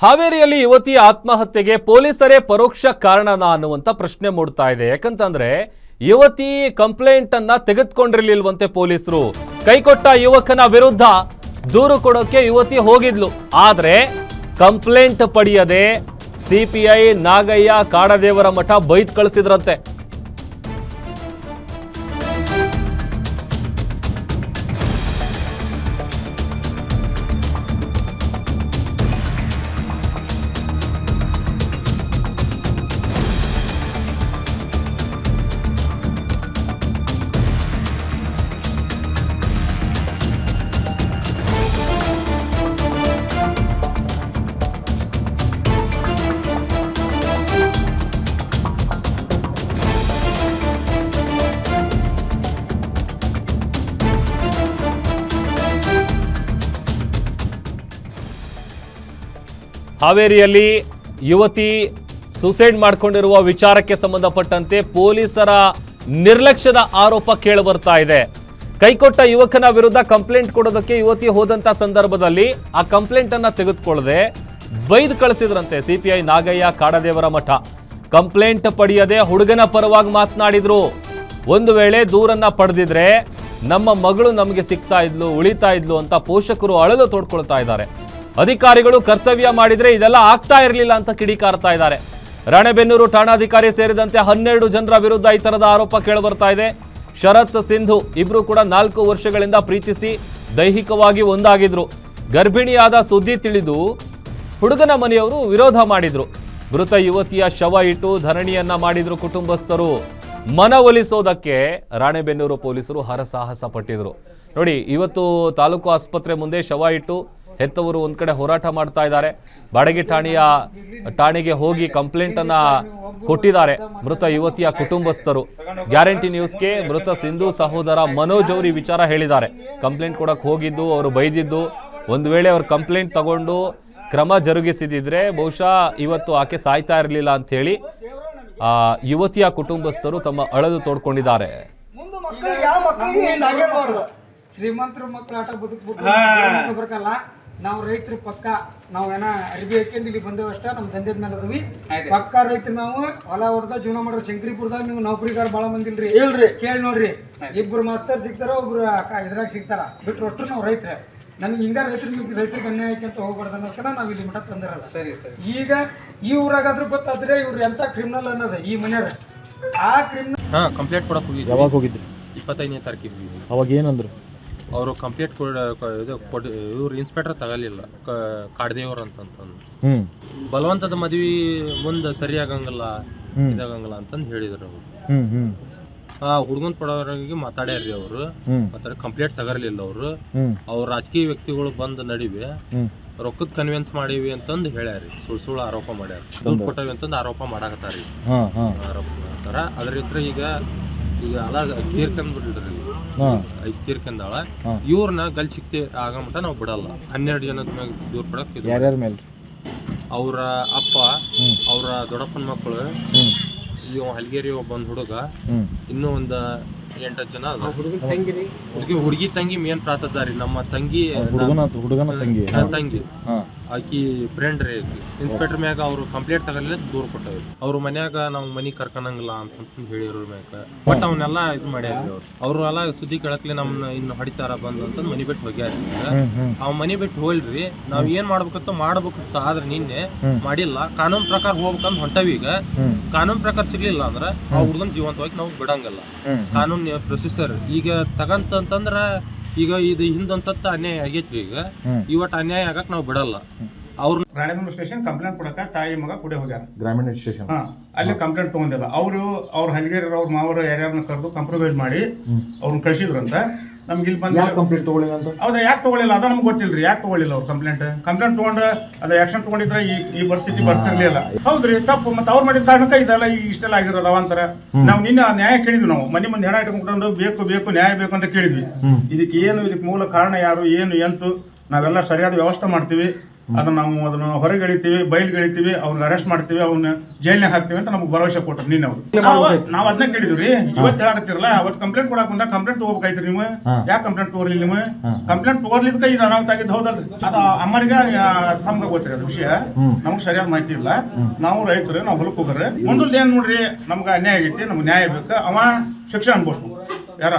ಹಾವೇರಿಯಲ್ಲಿ ಯುವತಿ ಆತ್ಮಹತ್ಯೆಗೆ ಪೊಲೀಸರೇ ಪರೋಕ್ಷ ಕಾರಣನಾ ಅನ್ನುವಂತ ಪ್ರಶ್ನೆ ಮೂಡ್ತಾ ಇದೆ. ಯಾಕಂತಂದ್ರೆ ಯುವತಿ ಕಂಪ್ಲೇಂಟ್ ಅನ್ನ ತೆಗೆದುಕೊಂಡಿರಲಿಲ್ವಂತೆ ಪೊಲೀಸರು. ಕೈಕೊಟ್ಟ ಯುವಕನ ವಿರುದ್ಧ ದೂರು ಕೊಡೋಕೆ ಯುವತಿ ಹೋಗಿದ್ಲು. ಆದ್ರೆ ಕಂಪ್ಲೇಂಟ್ ಪಡೆಯದೆ ಸಿಪಿಐ ನಾಗಯ್ಯ ಕಾಡದೇವರ ಮಠ ಬೈದ್ ಕಳಿಸಿದ್ರಂತೆ. ಹಾವೇರಿಯಲ್ಲಿ ಯುವತಿ ಸೂಸೈಡ್ ಮಾಡಿಕೊಂಡಿರುವ ವಿಚಾರಕ್ಕೆ ಸಂಬಂಧಪಟ್ಟಂತೆ ಪೊಲೀಸರ ನಿರ್ಲಕ್ಷ್ಯದ ಆರೋಪ ಕೇಳಿಬರ್ತಾ ಇದೆ. ಕೈಕೊಟ್ಟ ಯುವಕನ ವಿರುದ್ಧ ಕಂಪ್ಲೇಂಟ್ ಕೊಡೋದಕ್ಕೆ ಯುವತಿ ಹೋದಂತ ಸಂದರ್ಭದಲ್ಲಿ ಆ ಕಂಪ್ಲೇಂಟ್ ಅನ್ನ ತೆಗೆದುಕೊಳ್ಳದೆ ಬೈದು ಕಳಿಸಿದ್ರಂತೆ ಸಿಪಿಐ ನಾಗಯ್ಯ ಕಾಡದೇವರ ಮಠ. ಕಂಪ್ಲೇಂಟ್ ಪಡೆಯದೆ ಹುಡುಗನ ಪರವಾಗಿ ಮಾತನಾಡಿದ್ರು. ಒಂದು ವೇಳೆ ದೂರನ್ನ ಪಡೆದಿದ್ರೆ ನಮ್ಮ ಮಗಳು ನಮಗೆ ಸಿಗ್ತಾ ಇದ್ಲು, ಉಳಿತಾ ಇದ್ಲು ಅಂತ ಪೋಷಕರು ಅಳಲು ತೋಡ್ಕೊಳ್ತಾ ಇದ್ದಾರೆ. ಅಧಿಕಾರಿಗಳು ಕರ್ತವ್ಯ ಮಾಡಿದ್ರೆ ಇದೆಲ್ಲ ಆಗ್ತಾ ಇರಲಿಲ್ಲ ಅಂತ ಕಿಡಿಕಾರ್ತಾ ಇದ್ದಾರೆ. ರಾಣೆಬೆನ್ನೂರು ಠಾಣಾಧಿಕಾರಿ ಸೇರಿದಂತೆ 12 ಜನರ ವಿರುದ್ಧ ಈ ತರದ ಆರೋಪ ಕೇಳಿಬರ್ತಾ ಇದೆ. ಶರತ್, ಸಿಂಧು ಇಬ್ರು ಕೂಡ 4 ವರ್ಷಗಳಿಂದ ಪ್ರೀತಿಸಿ ದೈಹಿಕವಾಗಿ ಒಂದಾಗಿದ್ರು. ಗರ್ಭಿಣಿಯಾದ ಸುದ್ದಿ ತಿಳಿದು ಹುಡುಗನ ಮನೆಯವರು ವಿರೋಧ ಮಾಡಿದ್ರು. ಮೃತ ಯುವತಿಯ ಶವ ಇಟ್ಟು ಧರಣಿಯನ್ನ ಮಾಡಿದ್ರು ಕುಟುಂಬಸ್ಥರು. ಮನವೊಲಿಸೋದಕ್ಕೆ ರಾಣೆಬೆನ್ನೂರು ಪೊಲೀಸರು ಹರಸಾಹಸ ಪಟ್ಟಿದ್ರು. ನೋಡಿ, ಇವತ್ತು ತಾಲೂಕು ಆಸ್ಪತ್ರೆ ಮುಂದೆ ಶವ ಇಟ್ಟು ಹೆತ್ತವರು ಒಂದ್ ಕಡೆ ಹೋರಾಟ ಮಾಡ್ತಾ ಇದ್ದಾರೆ. ಬಾಡಗಿ ಠಾಣೆಗೆ ಹೋಗಿ ಕಂಪ್ಲೇಂಟ್ ಅನ್ನ ಕೊಟ್ಟಿದ್ದಾರೆ ಮೃತ ಯುವತಿಯ ಕುಟುಂಬಸ್ಥರು. ಗ್ಯಾರಂಟಿ ನ್ಯೂಸ್ಗೆ ಮೃತ ಸಿಂಧು ಸಹೋದರ ಮನೋಜ್ ಅವರು ಈ ವಿಚಾರ ಹೇಳಿದ್ದಾರೆ. ಕಂಪ್ಲೇಂಟ್ ಕೊಡಕ್ ಹೋಗಿದ್ದು, ಅವರು ಬೈದಿದ್ದು, ಒಂದು ವೇಳೆ ಅವ್ರ ಕಂಪ್ಲೇಂಟ್ ತಗೊಂಡು ಕ್ರಮ ಜರುಗಿಸಿದಿದ್ರೆ ಬಹುಶಃ ಇವತ್ತು ಆಕೆ ಸಾಯ್ತಾ ಇರಲಿಲ್ಲ ಅಂತ ಹೇಳಿ ಯುವತಿಯ ಕುಟುಂಬಸ್ಥರು ತಮ್ಮ ಅಳಲು ತೋಡ್ಕೊಂಡಿದ್ದಾರೆ. ಶ್ರೀಮಂತರ ಮಕ್ಕಳು ಆಟ ಬದುಕ್ಬಿಟ್ಟು ಬರ್ಕಲ್ಲ. ನಾವು ರೈತರು ಪಕ್ಕ ನಾವೇನ ಅರ್ಬಿ ಹಾಕೊಂಡು ಇಲ್ಲಿ ಬಂದೇವಷ್ಟ ನಮ್ಮ ದಂಧೆದ ಮೇಲೆ ಅದವಿ. ಪಕ್ಕ ರೈತರು ನಾವು ಹೊಲ ಹೊಡೆದ ಜೀವನ ಮಾಡ್ರ. ಶಂಕರಿಪುರದಾಗ ನೀವು ನೌಕರಿಗಾರ ಬಾಳ ಮಂದಿಲ್ರಿ, ಇಲ್ರಿ ಕೇಳಿ ನೋಡ್ರಿ. ಇಬ್ರು ಮಾಸ್ತರ್ ಸಿಗ್ತಾರ, ಒಬ್ರು ಇದ್ರಾಗ ಸಿಗ್ತಾರ. ಬಿಟ್ರು ಒಟ್ಟರು ನಾವು ರೈತರ. ನಮ್ಗೆ ಹಿಂಗ ರೈತರಿಗೆ ಅನ್ಯಾಯ ಹಾಕ್ಯಂತ ಹೋಗ್ಬಾರ್ದು ಅನ್ನೋದಕ್ಕೆ ನಾವು ಇಲ್ಲಿ ಮಠ ತಂದಿರಲ್ಲ. ಈಗ ಈ ಊರಾಗಾದ್ರೂ ಗೊತ್ತಾದ್ರೆ ಇವ್ರು ಎಂತ ಕ್ರಿಮಿನಲ್ ಅನ್ನೋದು ಈ ಮನೆಯವ್ರ. ಆ ಕ್ರಿಮಿನಲ್ ಕಂಪ್ಲೇಂಟ್ ಕೊಡಕ್ ಹೋಗಿದ್ವಿ. ಯಾವಾಗ ಹೋಗಿದ್ರಿ? 25ನೇ ತಾರೀಕಿಗೆ. ಅವಾಗ ಏನಂದ್ರು? ಅವರು ಕಂಪ್ಲೇಂಟ್ ಇವ್ರು ಇನ್ಸ್ಪೆಕ್ಟರ್ ತಗಲಿಲ್ಲ, ಕಾಡದೇವ್ರ ಅಂತಂದು ಬಲವಂತದ ಮದ್ವಿ ಮುಂದೆ ಸರಿ ಆಗಂಗಿಲ್ಲ, ಇದಾಗಂಗಿಲ್ಲ ಅಂತಂದು ಹೇಳಿದ್ರು ಅವರು. ಹುಡುಗನ್ ಪಡೋರಿಗೆ ಮಾತಾಡ್ಯಾರ್ರಿ ಅವರು. ಮಾತಾಡಿ ಕಂಪ್ಲೇಂಟ್ ತಗರ್ಲಿಲ್ಲ ಅವರು. ಅವ್ರ ರಾಜಕೀಯ ವ್ಯಕ್ತಿಗಳು ಬಂದ ನಡಿವೆ ರೊಕ್ಕದ ಕನ್ವಿನ್ಸ್ ಮಾಡೀವಿ ಅಂತಂದು ಹೇಳ್ಯಾರಿ. ಸುಳ್ಳು ಆರೋಪ ಮಾಡ್ಯಾರ, ದುಡ್ಡು ಕೊಟ್ಟವಿ ಅಂತಂದು ಆರೋಪ ಮಾಡಾಕತ್ತಾರಿ. ಆರೋಪ ಮಾಡ್ತಾರ. ಅದ್ರ ಈಗ ಅಲ್ಲ ತೀರ್ಕೊಂಡ್ಬಿಡ್ರಿ, ತೀರ್ಕೊಂಡಾಳ. ಇವ್ರನ್ನ ಗಲ್ ಸಿಕ್ತಿ ಆಗಮಟ ನಾವು ಬಿಡಲ್ಲ. 12 ಜನದ ಮ್ಯಾಗ ದೂರ ಪಡಕ್. ಅವ್ರ ಅಪ್ಪ, ಅವ್ರ ದೊಡ್ಡಪ್ಪನ ಮಕ್ಕಳು, ಇವ ಹಲ್ಗೇರಿ ಒಬ್ಬ ಹುಡುಗ, ಇನ್ನೂ ಒಂದ್ 8 ಜನ ಹುಡುಗಿ ತಂಗಿ ಮೇನ್ ಪ್ರಾತದಾರಿ. ನಮ್ಮ ತಂಗಿ ತಂಗಿ ಆಕಿ ಫ್ರೆಂಡ್ ರೀ. ಇನ್ಸ್ಪೆಕ್ಟರ್ ಮ್ಯಾಗ ಅವ್ರು ಕಂಪ್ಲೇಂಟ್ ತಗಲಿಲ್ಲ, ದೂರ ಕೊಟ್ಟವ್ರಿ. ಅವ್ರ ಮನ್ಯಾಗ ನಾವು ಮನಿ ಕರ್ಕನಂಗಿಲ್ಲ ಅಂತ ಹೇಳಿರೋ ಮ್ಯಾಗ. ಬಟ್ ಅವನ್ನೆಲ್ಲ ಇದು ಮಾಡ್ಯಾರ ಅವ್ರು ಎಲ್ಲ ಸುದ್ದಿ ಕೇಳಕ್ಲಿ ನಮ್ನ ಇನ್ನು ಹೊಡಿತಾರ ಬಂದ್ ಅಂತ ಮನಿ ಬಿಟ್ಟು ಹೋಗ್ಯಾರ. ಅವ್ ಮನಿ ಬಿಟ್ಟು ಹೋಲ್ರಿ, ನಾವ್ ಏನ್ ಮಾಡ್ಬೇಕಂತ ಮಾಡ್ಬೇಕಂತ. ಆದ್ರೆ ನಿನ್ನೆ ಮಾಡಿಲ್ಲ. ಕಾನೂನ್ ಪ್ರಕಾರ ಹೋಗ್ಬೇಕಂತ ಹೊಂಟವಿ. ಈಗ ಕಾನೂನ್ ಪ್ರಕಾರ ಸಿಗ್ಲಿಲ್ಲ ಅಂದ್ರ ಆ ಹುಡುಗನ್ ಜೀವಂತವಾಗಿ ನಾವು ಬಿಡಂಗಿಲ್ಲ. ಕಾನೂನ್ ಪ್ರೊಸೀಸರ್ ಈಗ ತಗಂತಂದ್ರ ಈಗ ಇದು ಹಿಂದೊಂದ್ಸತ್ತ ಅನ್ಯಾಯ ಆಗೈತ್ರಿ. ಈಗ ಇವತ್ತು ಅನ್ಯಾಯ ಆಗಕ್ ನಾವು ಬಿಡಲ್ಲ. ಅವ್ರು ರಾಣೆಬೆನ್ನೂರು ಸ್ಟೇಷನ್ ಕಂಪ್ಲೇಂಟ್ ಕೊಡಕ ತಾಯಿ ಮಗ ಕೂಡೆ ಹೋಗ್ಯಾರ. ಗ್ರಾಮೀಣ ಸ್ಟೇಷನ್ ಅಲ್ಲಿ ಕಂಪ್ಲೇಂಟ್ ತಗೊಂಡಿಲ್ಲ. ಅವ್ರ ಹಲ್ಗೇರಿ ಅವ್ರ ಮಾವರು ಯಾರ್ಯಾರನ್ನ ಕರೆದು ಕಾಂಪ್ರಮೈಸ್ ಮಾಡಿ ಅವ್ರನ್ನ ಕಳ್ಸಿದ್ರಂತ. ನಮ್ಗೆ ಇಲ್ಲಿ ಬಂದ ಕಂಪ್ಲೇಂಟ್ ತಗೊಳ್ಳಿಲ್ಲ ಅಂತ. ಹೌದಾ, ಯಾಕೆ ತಗೊಳ್ಳಿಲ್ಲ ಅದ ನಮ್ಗೆ ಗೊತ್ತಿಲ್ರಿ. ಯಾಕೆ ತಗೊಳ್ಳಿಲ್ಲ ಅವ್ರು ಕಂಪ್ಲೇಂಟ್ ತಗೊಂಡ ಅದ ಆಕ್ಷನ್ ತಗೊಂಡಿದ್ರೆ ಈ ಪರಿಸ್ಥಿತಿ ಬರ್ತಿರ್ಲಿಲ್ಲ. ಹೌದ್ರಿ, ತಪ್ಪು. ಮತ್ತೆ ಅವ್ರು ಮಾಡಿದ ಕಾರಣಕ್ಕ ಇದೆಲ್ಲ ಇಷ್ಟೆಲ್ಲ ಆಗಿರೋದು ಅವಂತರ. ನಾವು ನಿನ್ನೆ ನ್ಯಾಯ ಕೇಳಿದ್ವಿ. ನಾವು ಮನೆ ಮುಂದೆ ಹೆಣ ಇಟ್ಕೊಂಡು ಬೇಕು ನ್ಯಾಯ ಬೇಕು ಅಂತ ಕೇಳಿದ್ವಿ. ಇದಕ್ಕೆ ಮೂಲ ಕಾರಣ ಯಾರು, ಏನು ಎಂತು ನಾವೆಲ್ಲ ಸರಿಯಾದ ವ್ಯವಸ್ಥೆ ಮಾಡ್ತೀವಿ. ಅದನ್ನ ಹೊರಗೆ ಎಳಿತೀವಿ, ಬಯಲ್ಗೆ ಎಳಿತೀವಿ, ಅವ್ನ ಅರೆಸ್ಟ್ ಮಾಡ್ತೀವಿ, ಅವ್ನ ಜೈಲ್ನಾಗ ಹಾಕ್ತೀವಿ ಅಂತ ನಮ್ಗೆ ಭರವಸೆ ಕೊಟ್ರು ನಿನ್ನೆ ಅವ್ರು. ನಾವ್ ಅದನ್ನ ಕೇಳಿದ್ರಿ. ಇವತ್ತು ಹೇಳಕತ್ತಿರಲ್ಲ, ಅವತ್ತು ಕಂಪ್ಲೇಂಟ್ ಕೊಡಕ್ ಬಂದಾಗ ಕಂಪ್ಲೇಂಟ್ ತಗೋಬೇಕಾಯ್ತು ನೀವು. ಯಾಕೆ ಕಂಪ್ಲೇಂಟ್ ತಗೋರ್ಲಿ ನೀವು? ಕಂಪ್ಲೇಂಟ್ ತಗೋರ್ಲಿದ್ಕ ಇದು ಅನಾಹುತ ಆಗಿದ್ದು ಹೌದಲ್ರಿ? ಅದು ಅಮ್ಮರಿಗೆ ತಮ್ಗೆ ಗೊತ್ತಿರಿ ಅದು ವಿಷಯ. ನಮ್ಗೆ ಸರಿಯಾದ ಮಾಹಿತಿ ಇಲ್ಲ. ನಾವು ರೈತರು, ನಾವು ಹೊಲಕ್ಕೆ ಹೋಗ್ರಿ. ಮುಂದಲ್ ಏನ್ ನೋಡ್ರಿ, ನಮ್ಗೆ ಅನ್ಯಾಯ ಆಗೈತಿ, ನಮ್ಗೆ ನ್ಯಾಯ ಬೇಕು. ಅವ ಶಿಕ್ಷೆ ಅನ್ಭವಿಸ್ಬೇಕು. ಯಾರ